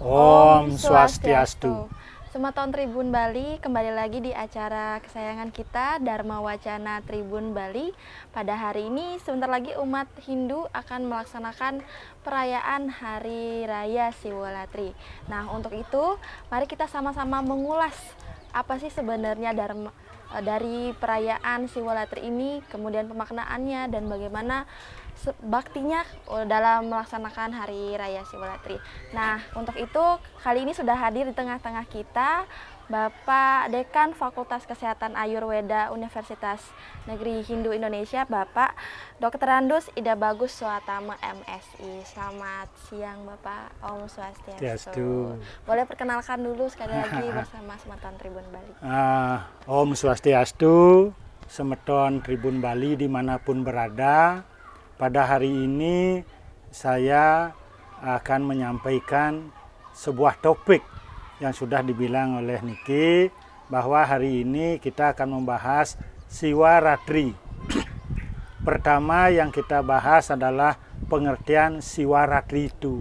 Om Swastiastu. Sematon Tribun Bali, kembali lagi di acara kesayangan kita Dharma Wacana Tribun Bali. Pada hari ini sebentar lagi umat Hindu akan melaksanakan perayaan Hari Raya Siwalatri. Nah, untuk itu mari kita sama-sama mengulas apa sih sebenarnya dari perayaan Siwalatri ini, kemudian pemaknaannya dan bagaimana baktinya dalam melaksanakan Hari Raya Siwalatri. Nah, untuk itu kali ini sudah hadir di tengah-tengah kita Bapak Dekan Fakultas Kesehatan Ayurweda Universitas Negeri Hindu Indonesia, Bapak Dr. Andus Ida Bagus Swatama MSI. Selamat siang Bapak. Om Swastiastu. Boleh perkenalkan dulu sekali lagi bersama Semeton Tribun Bali. Om Swastiastu, Semeton Tribun Bali dimanapun berada. Pada hari ini saya akan menyampaikan sebuah topik yang sudah dibilang oleh Niki, bahwa hari ini kita akan membahas Siwaratri. Pertama yang kita bahas adalah pengertian Siwaratri itu.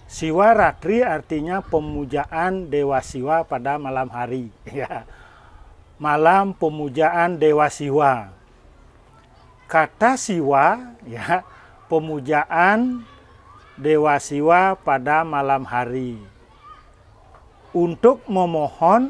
Siwaratri artinya pemujaan Dewa Siwa pada malam hari. Malam pemujaan Dewa Siwa. Kata Siwa, pemujaan Dewa Siwa pada malam hari untuk memohon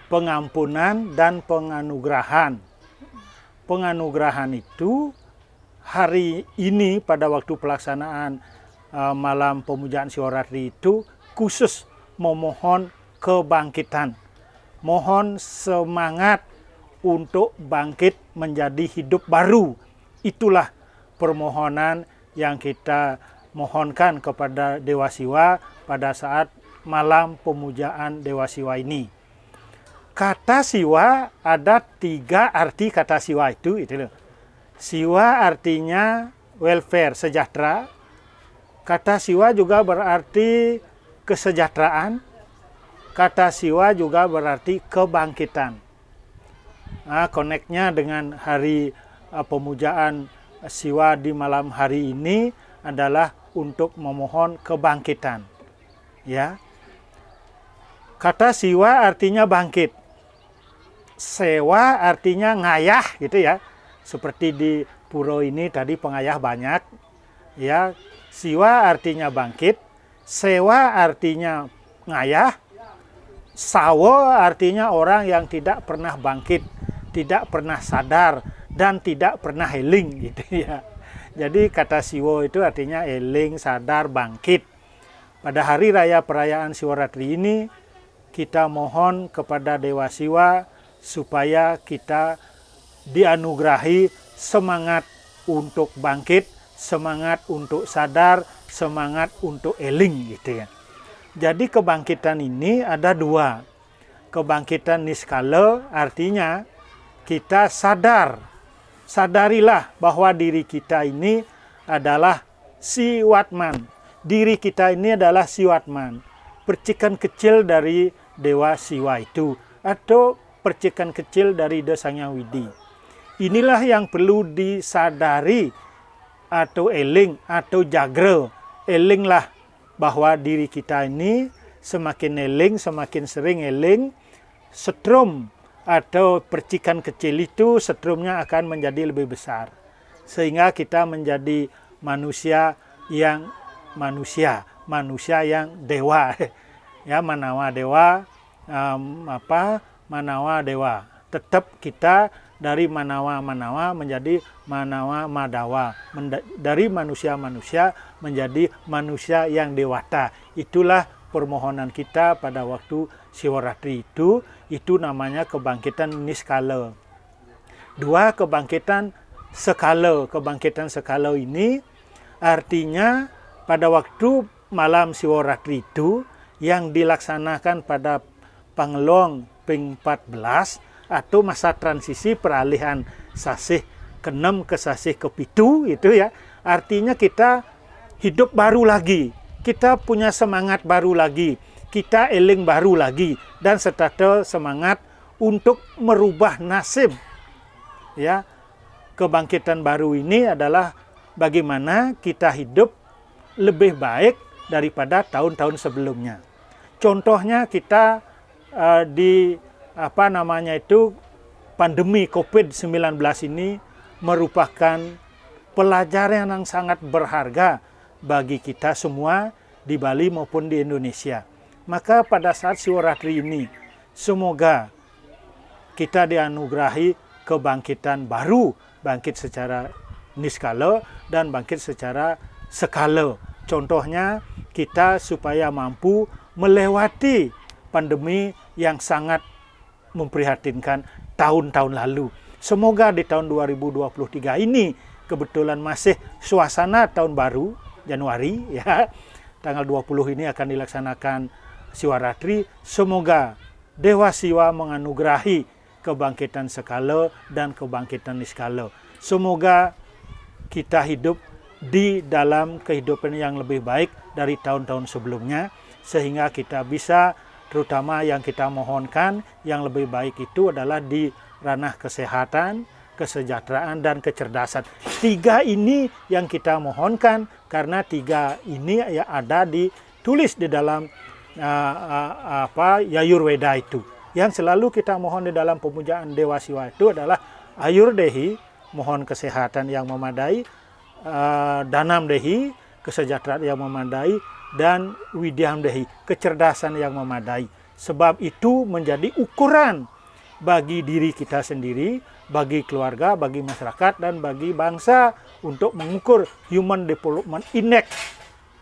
pengampunan dan penganugerahan. Penganugerahan itu hari ini pada waktu pelaksanaan malam pemujaan Siwaratri itu khusus memohon kebangkitan, mohon semangat untuk bangkit menjadi hidup baru. Itulah permohonan yang kita mohonkan kepada Dewa Siwa pada saat malam pemujaan Dewa Siwa ini. Kata Siwa ada 3 arti kata Siwa itu loh. Siwa artinya welfare, sejahtera. Kata Siwa juga berarti kesejahteraan. Kata Siwa juga berarti kebangkitan. Koneknya dengan hari pemujaan Siwa di malam hari ini adalah untuk memohon kebangkitan. Ya. Kata Siwa artinya bangkit. Sewa artinya ngayah gitu ya. Seperti di pura ini tadi pengayah banyak. Ya, Siwa artinya bangkit, sewa artinya ngayah, sawo artinya orang yang tidak pernah bangkit, tidak pernah sadar, dan tidak pernah eling gitu ya. Jadi kata Siwo itu artinya eling, sadar, bangkit. Pada hari raya perayaan Siwaratri ini kita mohon kepada Dewa Siwa supaya kita dianugerahi semangat untuk bangkit, semangat untuk sadar, semangat untuk eling gitu ya. Jadi kebangkitan ini ada 2. Kebangkitan niskala artinya kita sadar. Sadarilah bahwa diri kita ini adalah Siwatman. Diri kita ini adalah Siwatman. Percikan kecil dari Dewa Siwa itu. Atau percikan kecil dari Sang Hyang Widi. Inilah yang perlu disadari atau eling atau jagra. Elinglah bahwa diri kita ini semakin eling, semakin sering eling, setrum atau percikan kecil itu setrumnya akan menjadi lebih besar. Sehingga kita menjadi manusia yang dewa. Ya, manawa dewa, manawa dewa. Tetap kita dari manawa menjadi manawa madawa. Dari manusia menjadi manusia yang dewata. Itulah permohonan kita pada waktu Siwaratri itu namanya kebangkitan niskala. 2, kebangkitan skala. Kebangkitan skala ini artinya pada waktu malam Siwaratri itu yang dilaksanakan pada Panglong Ping 14 atau masa transisi peralihan sasih ke-6 ke sasih ke-7 itu ya. Artinya kita hidup baru lagi. Kita punya semangat baru lagi. Kita eling baru lagi dan serta semangat untuk merubah nasib. Ya. Kebangkitan baru ini adalah bagaimana kita hidup lebih baik daripada tahun-tahun sebelumnya. Contohnya kita di pandemi COVID-19 ini merupakan pelajaran yang sangat berharga bagi kita semua di Bali maupun di Indonesia. Maka pada saat Siwaratri ini, semoga kita dianugerahi kebangkitan baru, bangkit secara niskala dan bangkit secara skala. Contohnya kita supaya mampu melewati pandemi yang sangat memprihatinkan tahun-tahun lalu. Semoga di tahun 2023 ini kebetulan masih suasana tahun baru, Januari ya. Tanggal 20 ini akan dilaksanakan Siwaratri. Semoga Dewa Siwa menganugerahi kebangkitan skala dan kebangkitan niskala. Semoga kita hidup di dalam kehidupan yang lebih baik dari tahun-tahun sebelumnya, sehingga kita bisa, terutama yang kita mohonkan, yang lebih baik itu adalah di ranah kesehatan, kesejahteraan, dan kecerdasan. 3 ini yang kita mohonkan, karena 3 ini ya ada ditulis di dalam Yayurweda itu. Yang selalu kita mohon di dalam pemujaan Dewa Siwa itu adalah Ayurdehi, mohon kesehatan yang memadai, Danam Dehi, kesejahteraan yang memadai, dan Widyam Dehi, kecerdasan yang memadai. Sebab itu menjadi ukuran bagi diri kita sendiri, bagi keluarga, bagi masyarakat, dan bagi bangsa untuk mengukur Human Development Index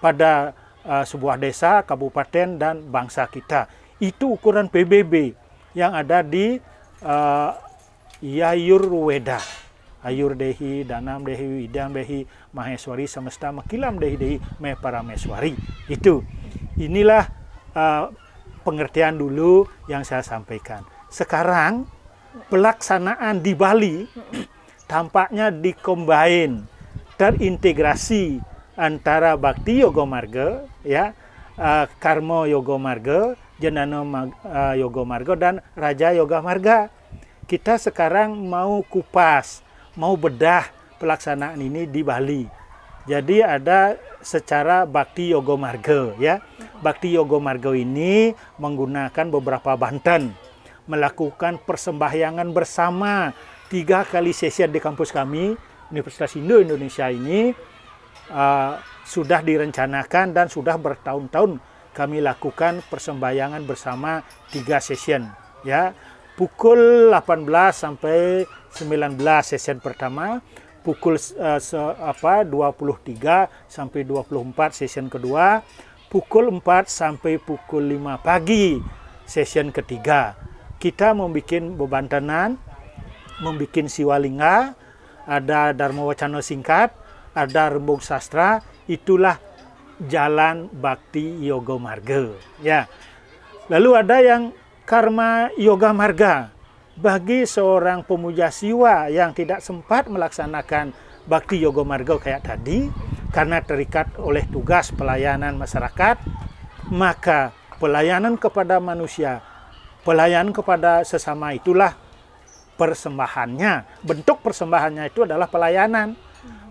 pada sebuah desa, kabupaten, dan bangsa kita. Itu ukuran PBB yang ada di Yayurweda. Ayurdehi, Danam Dehi, Widyam Dehi, Maheswari, Semesta Makilam Dehi Dehi, Me Parameswari. Inilah pengertian dulu yang saya sampaikan. Sekarang pelaksanaan di Bali tampaknya dikombin, terintegrasi antara Bhakti Yoga Marga, ya, Karma Yoga Marga, Jnana Yoga Marga, dan Raja Yoga Marga. Kita sekarang mau kupas, mau bedah pelaksanaan ini di Bali. Jadi ada secara Bhakti Yoga Marga, ya. Bhakti Yoga Marga ini menggunakan beberapa banten, melakukan persembahyangan bersama 3 kali sesi di kampus kami, Universitas Hindu Indonesia ini. Sudah direncanakan dan sudah bertahun-tahun kami lakukan persembahyangan bersama 3 session, ya. Pukul 18 sampai 19 session pertama, pukul 23 sampai 24 session kedua, pukul 4 sampai pukul 5 pagi session ketiga. Kita membuat bebantanan, membuat siwalingga, ada Dharma Wacana singkat, ada rembug sastra. Itulah jalan Bhakti Yoga Marga, ya. Lalu ada yang Karma Yoga Marga. Bagi seorang pemuja siwa yang tidak sempat melaksanakan Bhakti Yoga Marga kayak tadi, karena terikat oleh tugas pelayanan masyarakat, maka pelayanan kepada manusia, pelayanan kepada sesama itulah persembahannya. Bentuk persembahannya itu adalah pelayanan.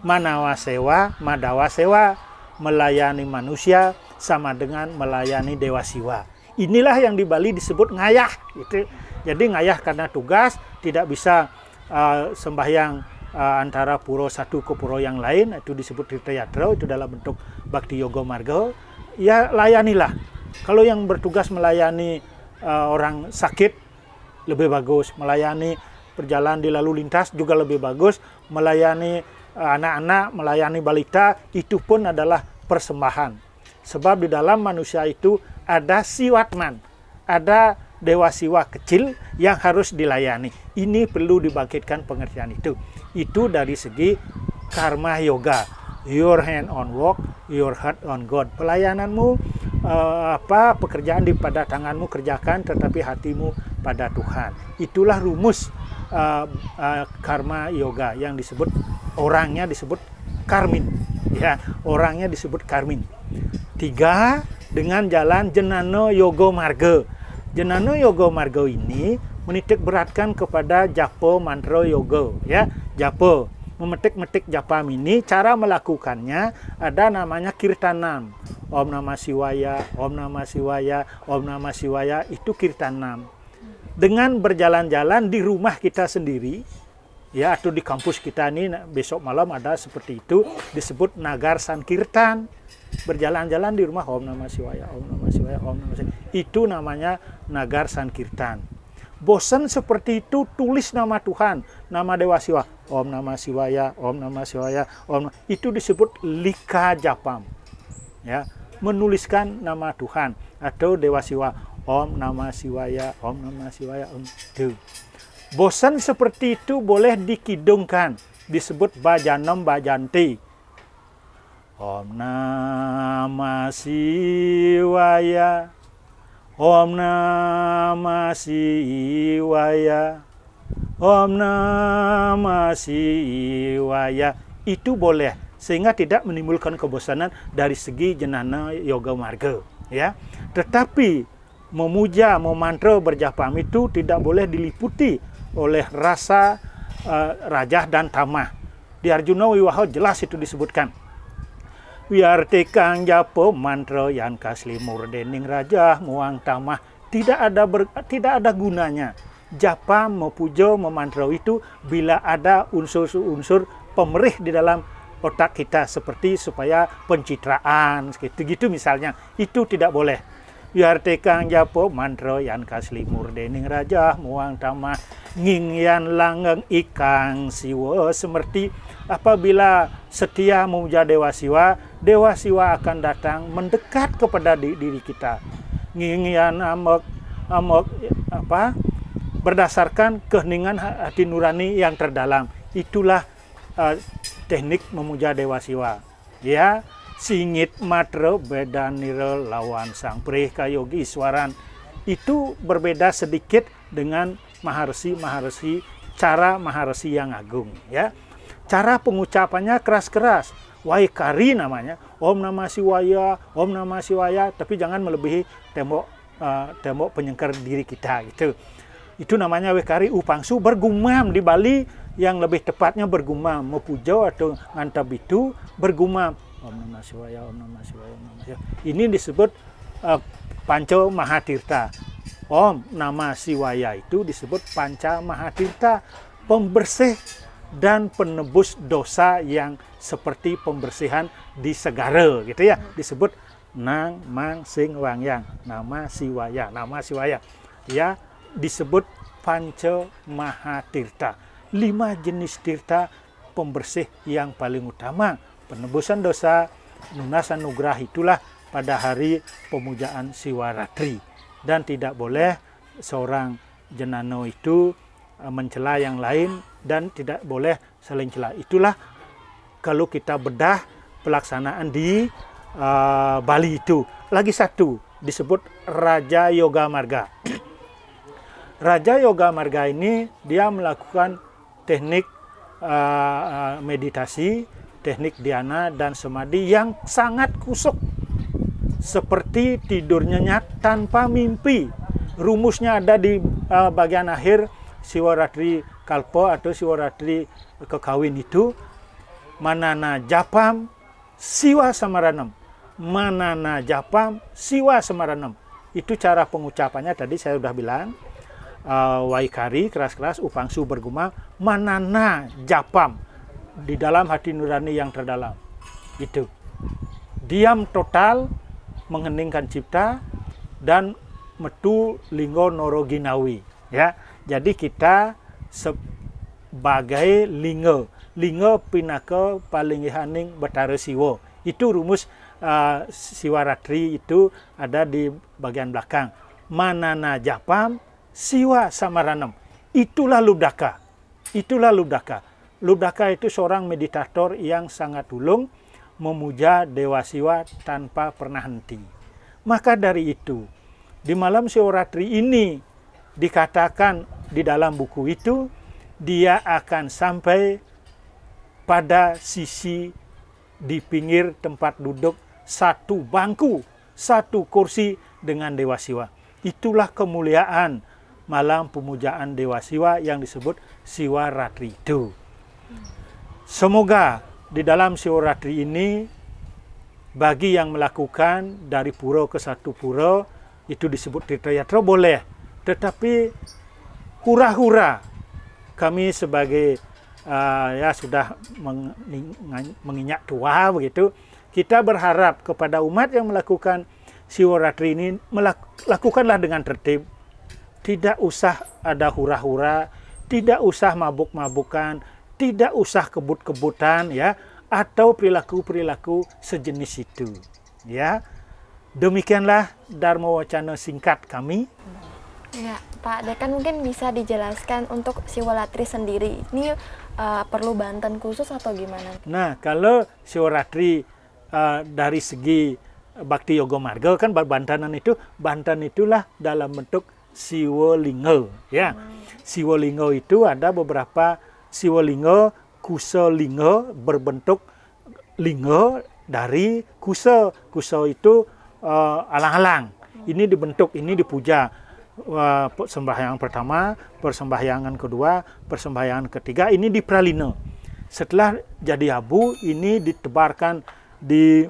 Manawa sewa, madawa sewa, melayani manusia sama dengan melayani Dewa Siwa. Inilah yang di Bali disebut ngayah. Gitu. Jadi ngayah karena tugas, tidak bisa sembahyang antara puro satu ke puro yang lain, itu disebut tirtayatra, itu dalam bentuk Bhakti Yoga Marga. Ya layanilah. Kalau yang bertugas melayani orang sakit, lebih bagus. Melayani perjalanan di lalu lintas juga lebih bagus. Melayani anak-anak, melayani balita, itu pun adalah persembahan. Sebab di dalam manusia itu ada siwatman, ada Dewa Siwa kecil yang harus dilayani. Ini perlu dibangkitkan pengertian itu. Itu dari segi karma yoga. Your hand on work, your heart on God. Pelayananmu, pekerjaan di pada tanganmu kerjakan, tetapi hatimu pada Tuhan. Itulah rumus karma yoga yang disebut, orangnya disebut karmin. Ya, orangnya disebut karmin. 3, dengan jalan Jnana Yoga Marga. Jnana Yoga Marga ini menitik beratkan kepada japa mantra yoga, ya. Japa, memetik-metik japa ini, cara melakukannya ada namanya kirtanam. Om Namah Shivaya, Om Namah Shivaya, Om Namah Shivaya, itu kirtanam. Dengan berjalan-jalan di rumah kita sendiri, ya, atau di kampus kita ini besok malam ada seperti itu, disebut Nagar Sankirtan. Berjalan-jalan di rumah Om Namah Shivaya, Om Namah Shivaya, Om Namah Shivaya. Itu namanya Nagar Sankirtan. Bosan seperti itu, tulis nama Tuhan, nama Dewa Siwa, Om Namah Shivaya, Om Namah Shivaya, itu disebut Lika Japam. Ya, menuliskan nama Tuhan atau Dewa Siwa, Om Namah Shivaya, Om Namah Shivaya, Om. Tuh. Bosan seperti itu boleh dikidungkan, disebut Bajanam Bajanti. Om Namah Shivaya, Om Namah Shivaya, Om Namah Shivaya. Itu boleh, sehingga tidak menimbulkan kebosanan dari segi jenana yoga marga, ya. Tetapi memuja, memantra, berjapam itu tidak boleh diliputi oleh rasa rajah dan tamah. Di Arjuna Wiwaha jelas itu disebutkan. Wiarte kang japo mantra yan kasli murdening raja muang tamah. Tidak ada gunanya. Japa, mepuja, memantra itu bila ada unsur-unsur pemerih di dalam otak kita, seperti supaya pencitraan gitu misalnya, itu tidak boleh. Biar tekang japo mantra yan kasli murdening raja muang tamah nging yan langgeng ikang siwa. Seperti apabila setia memuja Dewa Siwa, Dewa Siwa akan datang mendekat kepada diri kita. Nging yan berdasarkan keheningan hati nurani yang terdalam. Itulah teknik memuja Dewa Siwa. Ya, singit matra beda nira lawan sang prih kayogi iswaran. Itu berbeda sedikit dengan maharsi cara maharsi yang agung, ya. Cara pengucapannya keras-keras. Waikari namanya, Om Namah Shivaya, Om Namah Shivaya, tapi jangan melebihi tembok penyengker diri kita gitu. Itu namanya Waikari. Upangsu bergumam. Di Bali yang lebih tepatnya bergumam, mepuja atau ngantap itu bergumam. Om Namah Shivaya, Om Namah Shivaya, Om Namah Shivaya. Ini disebut Panca Mahatirta. Om Namah Shivaya itu disebut Panca Mahatirta, pembersih dan penebus dosa yang seperti pembersihan di segara gitu ya. Disebut Nang Mang Sing Wangyang, Nama Shivaya, Nama Shivaya. Ya, disebut Panca Mahatirta. 5 jenis tirta pembersih yang paling utama. Penebusan dosa, lunasan nugrah, itulah pada hari pemujaan Siwaratri. Dan tidak boleh seorang jenano itu mencela yang lain dan tidak boleh saling cela. Itulah kalau kita bedah pelaksanaan di Bali itu. Lagi satu disebut Raja Yoga Marga. Raja Yoga Marga ini dia melakukan teknik meditasi, teknik dhyana dan samadhi yang sangat kusuk, seperti tidur nyenyak tanpa mimpi. Rumusnya ada di bagian akhir Siwaratri Kalpa atau Siwaratri Kekawin itu. Manana japam siwa samaranam, manana japam siwa samaranam. Itu cara pengucapannya tadi saya sudah bilang. Waikari keras-keras, upangsu bergumam, manana japam, di dalam hati nurani yang terdalam. Itu diam total, mengheningkan cipta, dan metu linggo noro ginawi, ya. Jadi kita sebagai linggo pinaka paling ihaning Batara Siwa. Itu rumus Siwaratri itu ada di bagian belakang. Manana japam siwa samaranam. Itulah Lubdaka. Itulah Lubdaka. Lubdaka itu seorang meditator yang sangat ulung, memuja Dewa Siwa tanpa pernah henti. Maka dari itu, di malam Siwaratri ini dikatakan di dalam buku itu, dia akan sampai pada sisi di pinggir tempat duduk, satu bangku, satu kursi dengan Dewa Siwa. Itulah kemuliaan malam pemujaan Dewa Siwa yang disebut Siwaratri itu. Semoga di dalam Siwaratri ini Bagi yang melakukan dari pura ke satu pura, itu disebut tirtayatra boleh. Tetapi hura-hura, kami sebagai ya sudah menginjak tua begitu, kita berharap kepada umat yang melakukan Siwaratri ini, lakukanlah dengan tertib. Tidak usah ada hura-hura, tidak usah mabuk-mabukan, tidak usah kebut-kebutan ya, atau perilaku-perilaku sejenis itu. Ya. Demikianlah Dharma Wacana singkat kami. Ya, Pak Dekan mungkin bisa dijelaskan untuk Siwalatri sendiri. Ini perlu bantuan khusus atau gimana? Nah, kalau Siwaratri dari segi Bakti Yoga Marga kan bantanan itulah dalam bentuk Siwalinga ya. Siwalinga itu ada beberapa Siwalinga, Kusalinga berbentuk linga dari kusa. Kusa itu alang-alang. Ini dibentuk, ini dipuja. Persembahyangan pertama, persembahyangan kedua, persembahyangan ketiga ini dipralina. Setelah jadi abu, ini ditebarkan di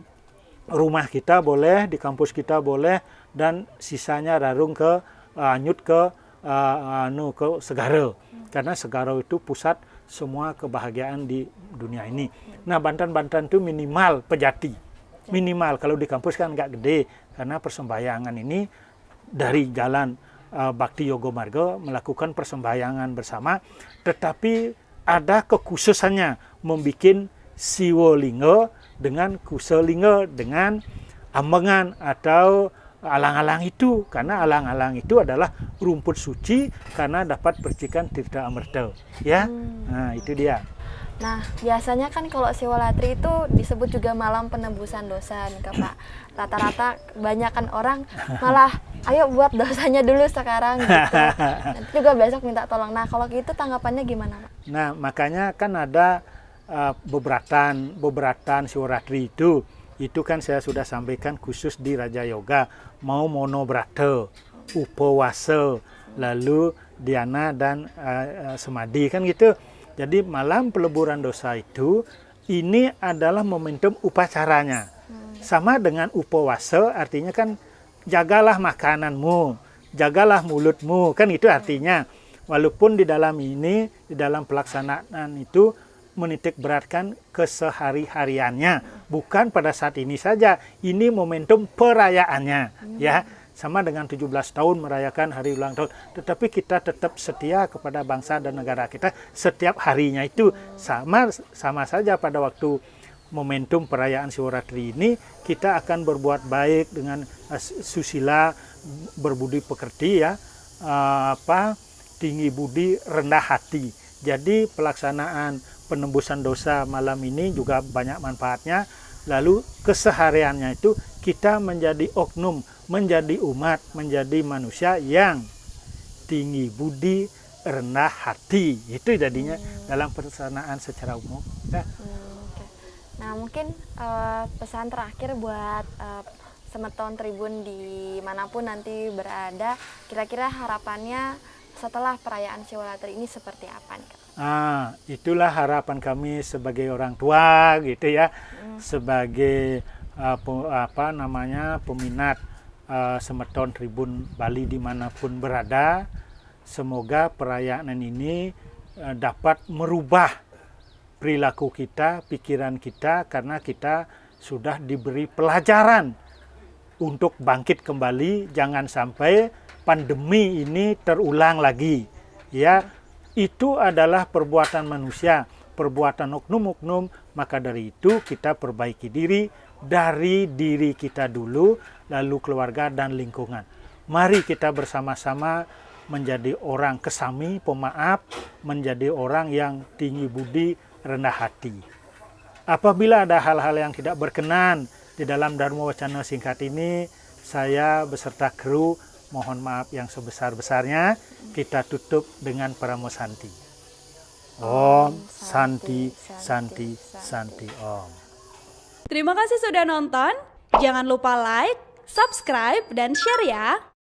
rumah kita boleh, di kampus kita boleh, dan sisanya rarung ke anyut ke Segara. Karena Segara itu pusat semua kebahagiaan di dunia ini. Nah, bantan-bantan itu minimal pejati. Minimal, kalau di kampus kan nggak gede. Karena persembahyangan ini dari jalan Bakti Yoga Marga melakukan persembahyangan bersama. Tetapi ada kekhususannya membuat Siwalinga dengan Kusalinga dengan ambengan atau alang-alang itu, karena alang-alang itu adalah rumput suci karena dapat percikan tirta amerta ya. Nah, itu dia. Nah, biasanya kan kalau Siwalatri itu disebut juga malam penebusan dosa nih Kak, Pak. Rata-rata kebanyakan orang malah ayo buat dosanya dulu sekarang gitu. Nanti juga besok minta tolong. Nah, kalau gitu tanggapannya gimana, Pak? Nah, makanya kan ada beberatan Siwaratri itu kan saya sudah sampaikan khusus di Raja Yoga, mau monobrata, upawasa, lalu dhyana dan samadhi kan gitu. Jadi malam peleburan dosa itu ini adalah momentum upacaranya. Sama dengan upawasa, artinya kan jagalah makananmu, jagalah mulutmu, kan itu artinya. Walaupun di dalam ini, di dalam pelaksanaan itu menitik beratkan kesehari-hariannya, bukan pada saat ini saja. Ini momentum perayaannya, ya. Sama dengan 17 tahun merayakan hari ulang tahun, tetapi kita tetap setia kepada bangsa dan negara kita setiap harinya itu. Sama saja pada waktu momentum perayaan Siwaratri ini, kita akan berbuat baik dengan susila, berbudi pekerti ya, tinggi budi, rendah hati. Jadi pelaksanaan penembusan dosa malam ini juga banyak manfaatnya. Lalu kesehariannya itu kita menjadi oknum, menjadi umat, menjadi manusia yang tinggi budi, rendah hati. Itu jadinya dalam pelaksanaan secara umum. Ya. Nah, mungkin pesan terakhir buat Semeton Tribun dimanapun nanti berada, kira-kira harapannya setelah perayaan Siwalatri ini seperti apa nih, Kak? Itulah harapan kami sebagai orang tua gitu ya, sebagai peminat Semeton Tribun Bali dimanapun berada. Semoga perayaan ini dapat merubah perilaku kita, pikiran kita, karena kita sudah diberi pelajaran untuk bangkit kembali. Jangan sampai pandemi ini terulang lagi ya. Itu adalah perbuatan manusia, perbuatan oknum-oknum. Maka dari itu kita perbaiki diri dari diri kita dulu, lalu keluarga dan lingkungan. Mari kita bersama-sama menjadi orang kesami, pemaaf, menjadi orang yang tinggi budi, rendah hati. Apabila ada hal-hal yang tidak berkenan di dalam Dharma Wacana singkat ini, saya beserta kru mohon maaf yang sebesar-besarnya. Kita tutup dengan Paramosanti. Om Santi Santi Santi Om. Terima kasih sudah nonton. Jangan lupa like, subscribe, dan share ya.